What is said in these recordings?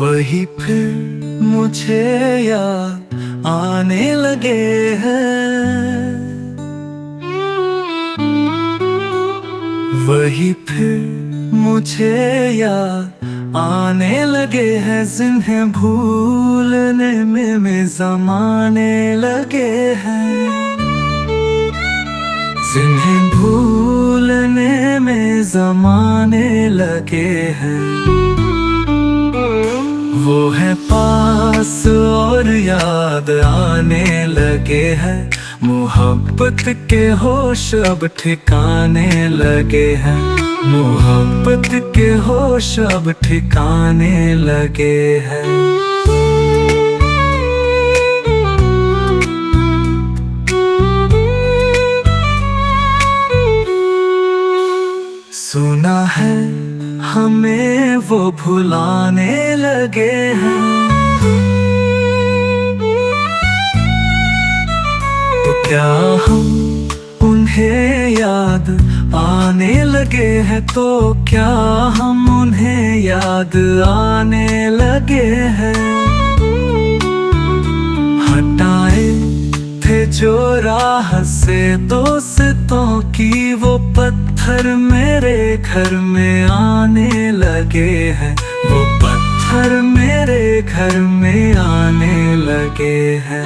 वही फिर मुझे याद आने लगे हैं, वही फिर मुझे याद आने लगे हैं, जिन्हें भूलने में ज़माने लगे हैं, जिन्हें भूलने में ज़माने लगे हैं। वो है पास और याद आने लगे हैं, मोहब्बत के होश अब ठिकाने लगे हैं, मोहब्बत के होश अब ठिकाने लगे हैं। सुना है हमें वो भुलाने लगे हैं, तो क्या हम उन्हें याद आने लगे हैं, तो क्या हम उन्हें याद आने लगे हैं। हटाए थे जो राह से दोस्तों की, वो पत्थर मेरे घर में आने लगे हैं, वो पत्थर मेरे घर में आने लगे हैं।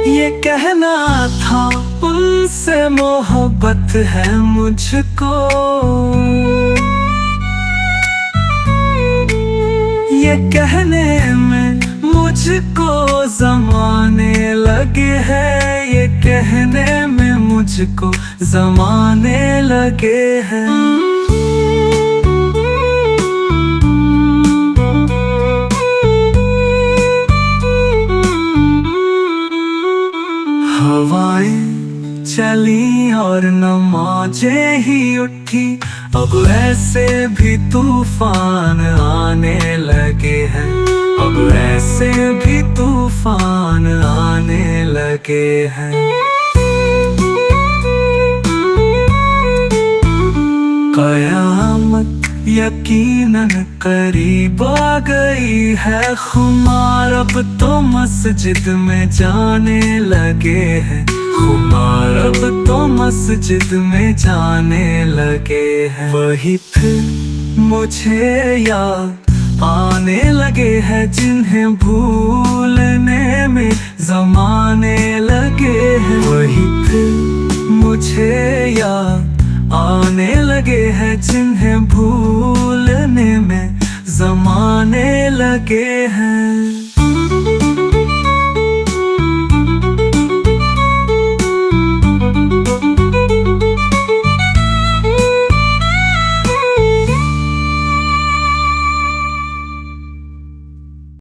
ये कहना था उनसे मोहब्बत है मुझको, ये कहने में मुझको ज़माने लगे हैं, ये कहने में मुझको ज़माने लगे हैं। हवाएं चली और नमाज़ें ही उठी, अब ऐसे भी तूफान आने लगे हैं, अब ऐसे भी तूफान आने लगे हैं। कयामत यकीनन करीब आ गई है, खुमार अब तो मस्जिद में जाने लगे हैं, खुमार अब तो मस्जिद में जाने लगे हैं। वही फिर मुझे याद आने लगे हैं, जिन्हें भूलने में ज़माने लगे हैं। वही फिर मुझे याद आने लगे हैं, जिन्हें भूलने में ज़माने लगे हैं।